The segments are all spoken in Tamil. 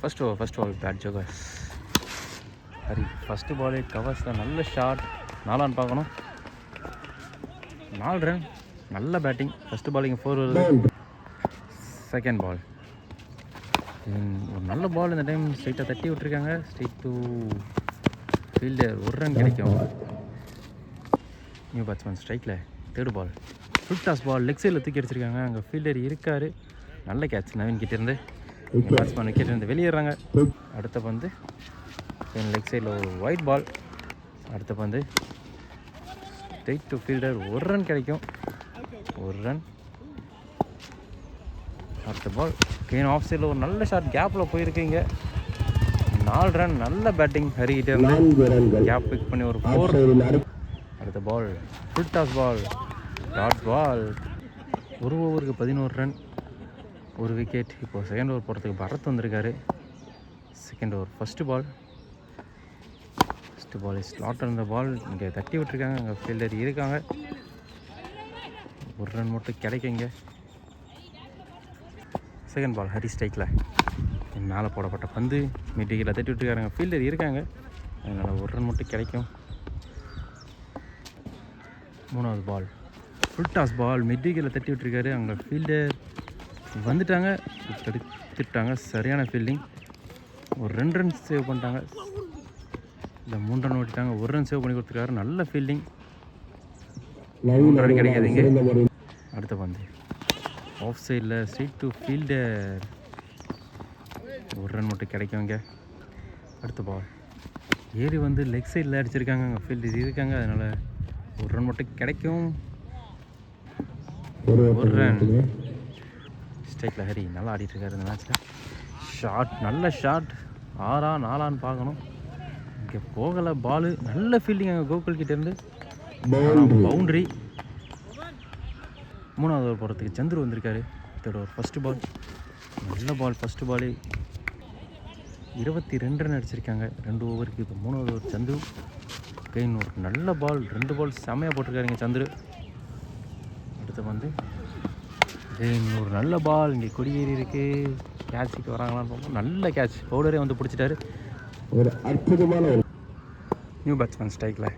ஃபர்ஸ்ட் ஓவர் பேட் ஜோகர் ஹரி. ஃபஸ்ட்டு பாலே கவர்ஸில் நல்ல ஷாட். 4 ரன் பார்க்கணும். 4 ரன். நல்ல பேட்டிங். ஃபஸ்ட்டு பாலிங் 4 வருது. செகண்ட் பால் ஒரு நல்ல பால். இந்த டைம் ஸ்ட்ரைட்டாக தட்டி விட்டுருக்காங்க. Straight to fielder. 1 ரன் கிடைக்கும். நியூ பேட்ஸ்மேன் ஸ்ட்ரைக்கில். Third ball full toss ball. Leg சைடில் தூக்கி அடிச்சிருக்காங்க. அங்கே ஃபீல்டர் இருக்கார். நல்ல கேட்ச் நவீன் கிட்டேருந்து. பேட்ஸ்மேன் விக்கெட்லேருந்து வெளியேறாங்க. அடுத்த பந்து லெக் சைடில் ஒரு ஒயிட் பால். அடுத்த பந்து ஸ்ட்ரைட் டு ஃபீல்டர். 1 ரன் கிடைக்கும். 1 ரன். அடுத்த பால் கெயின் ஆஃப் சைடில் ஒரு நல்ல ஷாட். கேப்பில் போயிருக்கீங்க. 4 ரன். நல்ல பேட்டிங் ஹரிக்கிட்டே இருந்து. கேப் பிக் பண்ணி ஒரு 4. அடுத்த ball full toss ball. Dot ball. ஒரு ஓவருக்கு 11 ரன். ஒரு விக்கெட். இப்போது செகண்ட் ஓவர் போகிறதுக்கு பரத் வந்திருக்காரு. செகண்ட் ஓவர் ஃபஸ்ட்டு பால் ஸ்லாட் இருந்த பால் இங்கே தட்டி விட்டுருக்காங்க. அங்கே ஃபீல்டர் இருக்காங்க. 1 ரன் மட்டும் கிடைக்குங்க. செகண்ட் பால் ஹரி ஸ்ட்ரைக்கில். மேலே போடப்பட்ட பந்து மிட் விக்கெட்டில் தட்டி விட்டுருக்காங்க. ஃபீல்டர் இருக்காங்க. அதனால் 1 ரன் மட்டும் கிடைக்கும். மூணாவது பால் ஃபுல் டாஸ் பால். மிட் விக்கெட்டில் தட்டி விட்டுருக்காரு. அங்கே ஃபீல்டர் வந்துட்டாங்க. எடுத்துட்டாங்க. சரியான ஃபீல்டிங். ஒரு 2 ரன் சேவ் பண்ணிட்டாங்க. இல்லை 3 ரன் ஓட்டிட்டாங்க. 1 ரன் சேவ் பண்ணி கொடுத்துருக்காரு. நல்ல ஃபீல்டிங். 3 ரன் கிடைக்காதுங்க. அடுத்த பந்து ஆஃப் சைடில் ஸ்ட்ரைட் டு ஃபீல்டர். 1 ரன் மட்டும் கிடைக்குங்க. அடுத்த பால் ஏறி வந்து லெக் சைடில் அடிச்சிருக்காங்க. அங்கே ஃபீல்டர் இருக்காங்க. அதனால் 1 ரன் மட்டும் கிடைக்கும். 1 ரன். ஸ்ட்ரைக்கில் ஹரி நல்லா ஆடிட்டுருக்காரு இந்த மேட்ச்சில். ஷாட். நல்ல ஷாட். 6 4 பார்க்கணும். இங்கே போகலை பாலு. நல்ல ஃபீல்டிங் அங்கே கோகுல் கிட்டேருந்து. பவுண்ட்ரி. மூணாவது ஓவர் போகிறதுக்கு சந்துரு வந்திருக்காரு. தேர்ட் ஓவர் ஃபஸ்ட்டு பால். நல்ல பால். ஃபஸ்ட்டு பாலு 22 ரன் அடிச்சிருக்காங்க 2 ஓவருக்கு. இப்போ 3வது ஓவர் சந்துரு. கெயின் ஒரு நல்ல பால். 2 பால் செமையாக போட்டிருக்காருங்க சந்துரு. அடுத்த வந்து கெயின் ஒரு நல்ல பால். இங்கே கொடியேறி இருக்குது. கேட்சுக்கு வராங்களான்னு பார்ப்போம். நல்ல கேட்ச். பவுலரே வந்து பிடிச்சிட்டாரு. ஒரு அற்புதமான நியூ பேட்ஸ்மேன் ஸ்ட்ரைக்கில்.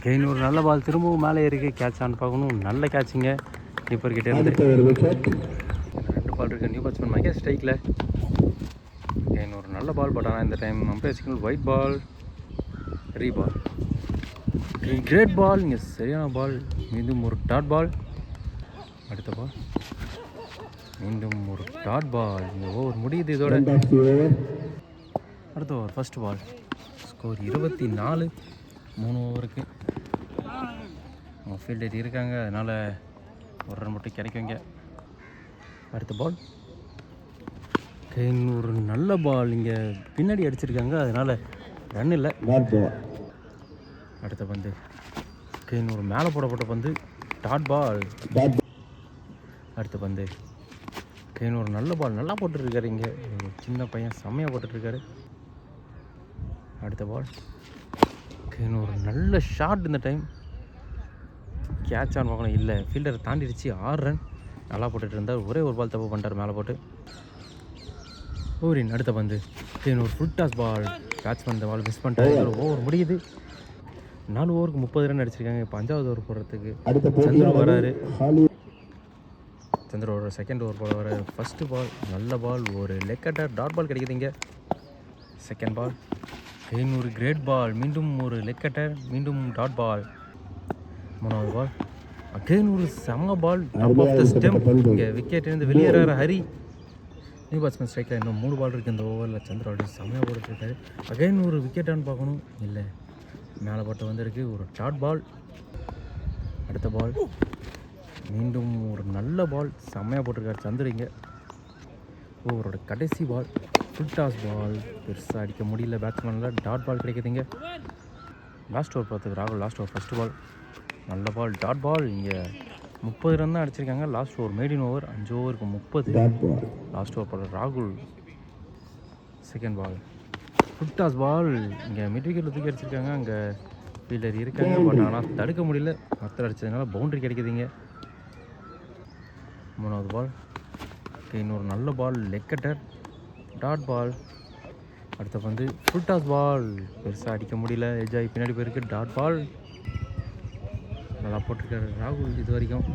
கெயின் ஒரு நல்ல பால். திரும்பவும் மேலே இருக்குது. கேட்ச் ஆன் பார்க்கணும். நல்ல கேட்சிங்க கீப்பர் கிட்டே இருந்து. 2 பால் இருக்குது. நியூ பேட்ஸ்மேன் மகேஷ் ஸ்ட்ரைக்கில். கெயின் ஒரு நல்ல பால். பட் ஆனால் இந்த time umpire signal white ball. Reball. Great ball. இங்கே சரியான பால். மீண்டும் ஒரு டாட் பால். அடுத்த பால் மீண்டும் ஒரு டாட் பால். இந்த ஓவர் முடியுது இதோட. அடுத்த ஓவர் ஃபஸ்ட்டு பால். ஸ்கோர் 24. 3 ஓவருக்கு. அவங்க ஃபீல்டர் இருக்காங்க. அதனால் 1 ரன் மட்டும் கிடைக்குங்க. அடுத்த பால் கெயின் ஒரு நல்ல பால். இங்கே பின்னாடி அடிச்சிருக்காங்க. அதனால் ரன் இல்லை. அடுத்த பந்து கெயின் ஒரு மேலே போடப்பட்ட பந்து. Dot ball. அடுத்த பந்து கெயின் ஒரு நல்ல பால். நல்லா போட்டுருக்காரு. இங்கே சின்ன பையன் செம்மையாக போட்டுட்ருக்காரு. அடுத்த பால் கெயின் ஒரு நல்ல ஷாட். இந்த டைம் கேட்ச் ஆன் பார்க்கணும். இல்லை ஃபீல்டரை தாண்டிடுச்சு. 6 ரன். நல்லா போட்டுட்டு இருந்தார். ஒரே ஒரு பால் தப்பு பண்ணிட்டார் மேலே போட்டு. ஓவரின் அடுத்த பந்து கெயின் ஒரு ஃபுல் டாஸ் பால். பேட்ஸ்மேன் இந்த பால் மிஸ் பண்ணிட்டாரு. ஓவர் முடியுது. 4 ஓவருக்கு 30 ரன் அடிச்சிருக்காங்க. இப்போ 5வது ஓவர் போடுறதுக்கு சந்திர வராரு. சந்திர ஓவர் செகண்ட் ஓவர் போட வர. ஃபஸ்ட்டு பால் நல்ல பால். ஒரு லெக் கட்டர் டாட் பால் கிடைக்குதுங்க. செகண்ட் பால் கெயின் ஒரு கிரேட் பால். மீண்டும் ஒரு லெக் கட்டர். மீண்டும் டாட் பால். 3வது பால் அகெயின் ஒரு செம்ம பால். Top of the stump. இங்கே விக்கெட்லேருந்து வெளியேறாரு ஹரி. நியூ பேட்ஸ்மேன் ஸ்ட்ரைக்கில் இன்னும் 3 பால் இருக்குது இந்த ஓவரில். சந்திர செம்மையாக போட்டுருக்காரு. அகெயின் ஒரு விக்கெட்டான்னு பார்க்கணும். இல்லை மேலே போட்டு வந்திருக்கு. ஒரு டாட் பால். அடுத்த பால் மீண்டும் ஒரு நல்ல பால். செம்மையாக போட்டிருக்காரு சந்திரிங்க. ஓவரோட கடைசி பால் ஃபுல் டாஸ் பால். பெருசாக அடிக்க முடியல பேட்ஸ்மேனில். டாட் பால் கிடைக்குதுங்க. லாஸ்ட் ஓவர் பார்த்துக்கு ராகுல். லாஸ்ட் ஓவர் ஃபஸ்ட்டு பால் நல்ல பால். டாட் பால். இங்கே 30 ரன் தான் அடிச்சிருக்காங்க. Last over மெய்டின் over. 5 ஓவருக்கு 30. லாஸ்ட் ஓவர் போடுற ராகுல். Second ball full toss ball. இங்கே மிட் விக்கெட்டில் தூக்கி அடிச்சிருக்காங்க. அங்கே ஃபீல்டர் இருக்காங்க. பட் ஆனால் தடுக்க முடியல. மற்ற அடித்ததுனால பவுண்ட்ரி கிடைக்குதுங்க. 3வது பால் இன்னொரு நல்ல ball leg cutter dot ball. அடுத்த வந்து ஃபுல் டாஸ் பால், பெருசாக அடிக்க முடியல, எஜ்ஜாகி பின்னாடி போயிருக்கு. டாட் பால் நல்லா போட்டிருக்காரு ராகுல் இது வரைக்கும்.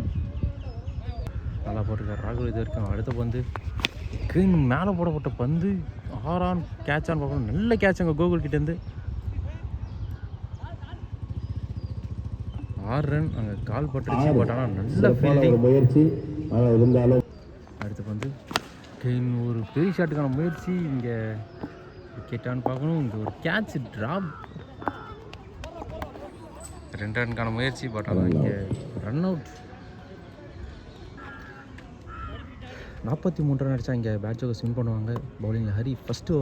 அடுத்த பந்து க்ரீன் மேலே போடப்பட்ட பந்து ஆறான் கேட்சான்னு பார்க்கணும். நல்ல கேட்ச் அங்கே கோகுல் கிட்டேருந்து. 6 ரன் அங்கே கால் பட்டுருச்சு. பட் ஆனால் நல்ல ஃபீல்டிங் முயற்சி. அடுத்து வந்து க்ரீன் ஒரு பெரிய ஷாட்டுக்கான முயற்சி. இங்கே விக்கெட்டான்னு பார்க்கணும். இங்கே ஒரு கேட்ச் ட்ராப். 2 ரனுக்கான முயற்சி. பட் ஆனால் இங்கே ரன் அவுட். 43 ரன் அடித்தா இங்கே பேட் ஜோக்கர்ஸ் வின் பண்ணுவாங்க. பவுலிங்கில் ஹரி ஃபஸ்ட்டு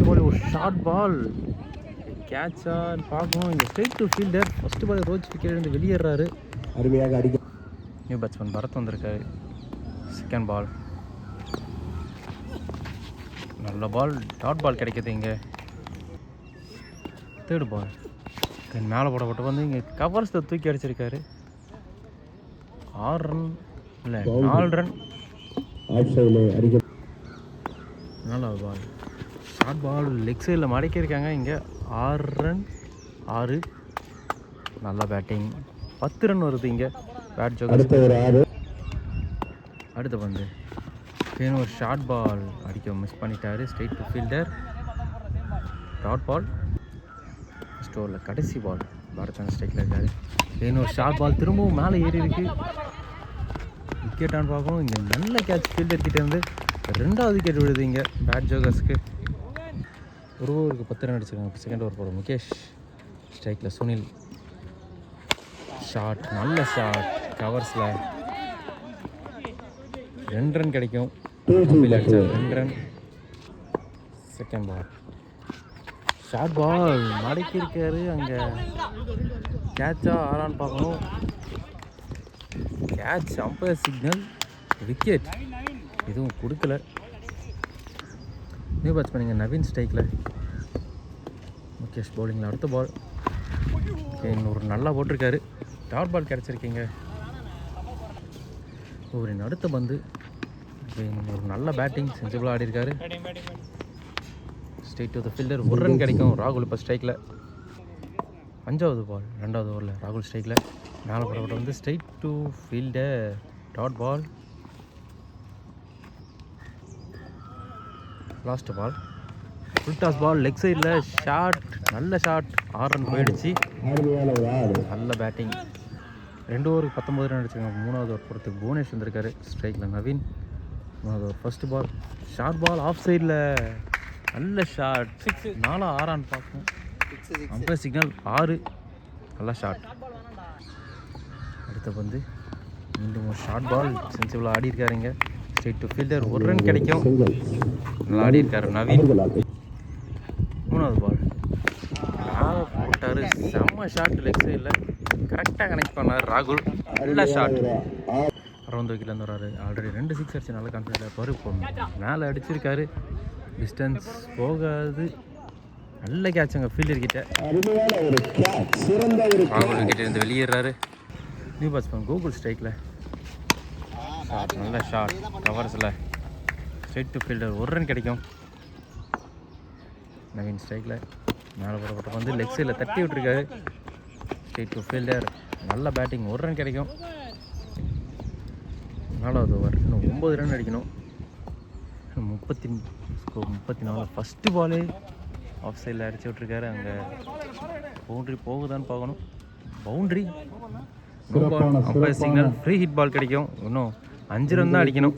பால் ஒரு ஷார்ட் பால் கேட்சான்னு பார்க்கணும். இங்கே ஸ்ட்ரெயிட் டு ஃபீல்டர். ஃபஸ்ட்டு பால் ரோஹித் விக்கெட்லேருந்து வெளியேறாரு. அருமையாக அடிக்க நியூ பேட்ஸ்மேன் பரத் வந்திருக்காரு. செகண்ட் பால் நல்ல பால் டாட் பால் கிடைக்கிது. இங்கே தேர்ட் பால் மேலே போடப்பட்ட வந்து இங்கே கவர்ஸை தூக்கி அடிச்சிருக்காரு. 6 ரன் இல்லை 4 ரன். நல்ல பால் ஷார்ட் பால் லெக் சைடில் மடக்கியிருக்காங்க. இங்கே 6 ரன் 6. நல்ல பேட்டிங். 10 ரன் வருது இங்கே பேட் ஜோக்கர். அடுத்த பந்து ஒரு ஷார்ட் பால் அடிக்க மிஸ் பண்ணிட்டாரு. Straight to fielder dot ball. ஸ்டோரில் கடைசி பால் பாரத் ஸ்ட்ரைக்கில் இருக்காரு. ஒரு ஷார்ட் பால் திரும்பவும் மேலே ஏறி இருக்கு. விக்கெட்டான்னு பார்க்கணும். இங்கே நல்ல கேட்ச் ஃபீல்டர் கிட்டேருந்து 2வது விக்கெட் விழுது இங்கே பேட் ஜோக்கர்ஸ்க்கு. ஒரு ஓவருக்கு 10 ரன் அடிச்சிருக்காங்க. செகண்ட் ஓவர் போகிற முகேஷ். ஸ்ட்ரைக்கில் சுனில். ஷார்ட் நல்ல ஷார்ட் கவர்ஸில் 2 ரன் கிடைக்கும். 2 run. Second ball short ball மடக்கியிருக்காரு. அங்கே கேட்சா ஆறான்னு பார்க்கணும். கேட்ச் அம்பயர் சிக்னல் விக்கெட் எதுவும் கொடுக்கல. நியூ பேட்ஸ்மேன் இங்கே நவீன் ஸ்ட்ரைக்கில். முகேஷ் பவுலிங்கில். அடுத்த பால் இன்னொரு நல்லா போட்டிருக்காரு. Dot ball கிடச்சிருக்கீங்க. ஓவரின் அடுத்த பந்து ஒரு நல்ல பேட்டிங் சென்சிபிளாக ஆடிருக்காரு. Straight to the fielder. 1 run கிடைக்கும். ராகுல் இப்போ ஸ்ட்ரைக்கில். 5வது பால் 2வது ஓவரில் ராகுல் ஸ்ட்ரைக்கில். மேலே போடப்பட்ட வந்து straight to fielder dot ball. Last ball full toss ball leg சைடில் ஷார்ட் நல்ல ஷார்ட். 6 ரன் போயிடுச்சு. நல்ல பேட்டிங். 2 ஓவருக்கு 19 ரன் அடிச்சிருக்காங்க. 3வது ஓவர் போகிறதுக்கு புவனேஷ் வந்திருக்காரு. ஸ்ட்ரைக்கில் நவீன். 3வது over first ball short ball off சைடில் நல்ல ஷார்ட். 4 6 பார்க்கணும். Umpire signal 6. நல்ல ஷார்ட். அடுத்த பந்து மீண்டும் ஒரு ஷார்ட் பால் சென்சிபிளாக ஆடி இருக்காருங்க. Straight to fielder. 1 ரன் கிடைக்கும். நல்லா ஆடி இருக்காரு நவீன். 3வது பால் மேலே போட்டார். செம்ம ஷார்ட் லெக் சைடில் கரெக்டாக கனெக்ட் பண்ணார் ராகுல். நல்ல ஷார்ட். 60 விக்கெட்லேருந்து வராரு. ஆல்ரெடி 2 6 அடிச்சு நல்ல கான்ஃபிடென்ட்டாக இருப்பார். இப்போ மேலே அடிச்சிருக்காரு. டிஸ்டன்ஸ் போகாது. நல்ல கேட்சுங்க ஃபீல்டர் கிட்ட. ராகுல் விக்கெட் இருந்து வெளியேறாரு. நியூ பேட்ஸ்மேன் கோகுல் ஸ்ட்ரைக்கில். ஷார்ட் நல்ல ஷார்ட் கவர்ஸில் ஸ்ட்ரெயிட் டு ஃபீல்டர். 1 ரன் கிடைக்கும். நவீன் ஸ்ட்ரைக்கில். மேலே போடப்பட்ட வந்து லெக் சைடில் தட்டி விட்டுருக்காரு. ஸ்ட்ரெயிட் டு ஃபீல்டர் நல்ல பேட்டிங். 1 ரன் கிடைக்கும். 4வது ஓவர் இன்னும் 9 ரன் அடிக்கணும். 34. ஃபஸ்ட்டு பாலே ஆஃப் சைடில் அடிச்சு விட்ருக்காரு. அங்கே பவுண்ட்ரி போகுதான்னு பார்க்கணும். Boundary no ball. Umpire signal. Free hit ball கிடைக்கும். இன்னும் 5 ரன் தான் அடிக்கணும்.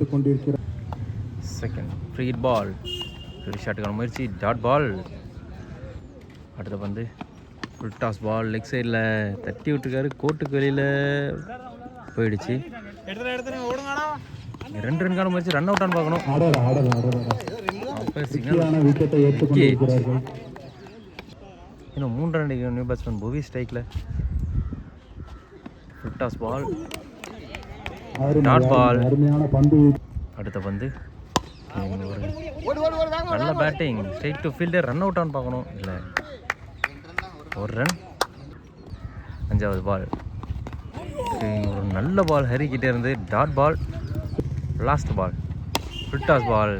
Second free hit ball. Free ஷாட்டுக்கான முயற்சி டாட் பால். அடுத்த பந்து ஃபுல் டாஸ் பால் லெக் சைடில் தட்டி விட்டுருக்காரு. கோட்டுக்கு வெளியில் போயிடுச்சு. 2 ரன்கான முயற்சி. ரன் அவுட்டான்னு பார்க்கணும். இன்னும் 3 ரன் அடிக்கணும். நியூ பேட்ஸ்மேன் புவி ஸ்ட்ரைக்கில். Full toss ball dot ball. அடுத்த பந்து நல்ல batting. Straight to fielder. Run அவுட்டான்னு பார்க்கணும். இல்லை 1 ரன். 5வது பால் ஒரு நல்ல பால் ஹரி கிட்டே இருந்து dot ball. Last ball full toss ball,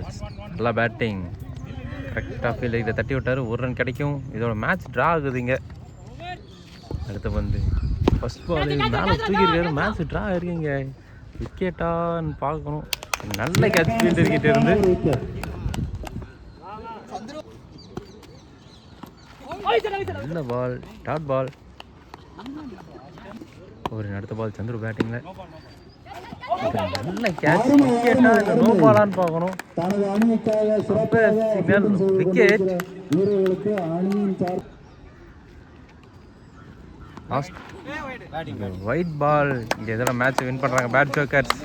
நல்லா பேட்டிங், கரெக்டாக ஃபீல்டு இதை தட்டி விட்டார், ஒரு ரன் கிடைக்கும். இதோட மேட்ச் ட்ரா ஆகுதுங்க. அடுத்த பந்து ஃபர்ஸ்ட் பால் மேலே தூக்கியிருக்காரு, மேட்ச் ட்ரா இருக்குங்க. விக்கெட்டான்னு பார்க்கணும். நல்ல கேட்ச் ஃபீல்டு கிட்ட இருந்து. நல்ல பால், டாட் பால். ஒரு அடுத்த பால் சந்துரு பேட்டிங்கில். நல்ல கேட்ச், விக்கெட்டா இல்லை நோ பாலான்னு பார்க்கணும். விக்கெட். White ball. இங்கே இதெல்லாம் மேட்ச் வின் பண்ணுறாங்க பேட் ஜோக்கர்ஸ்.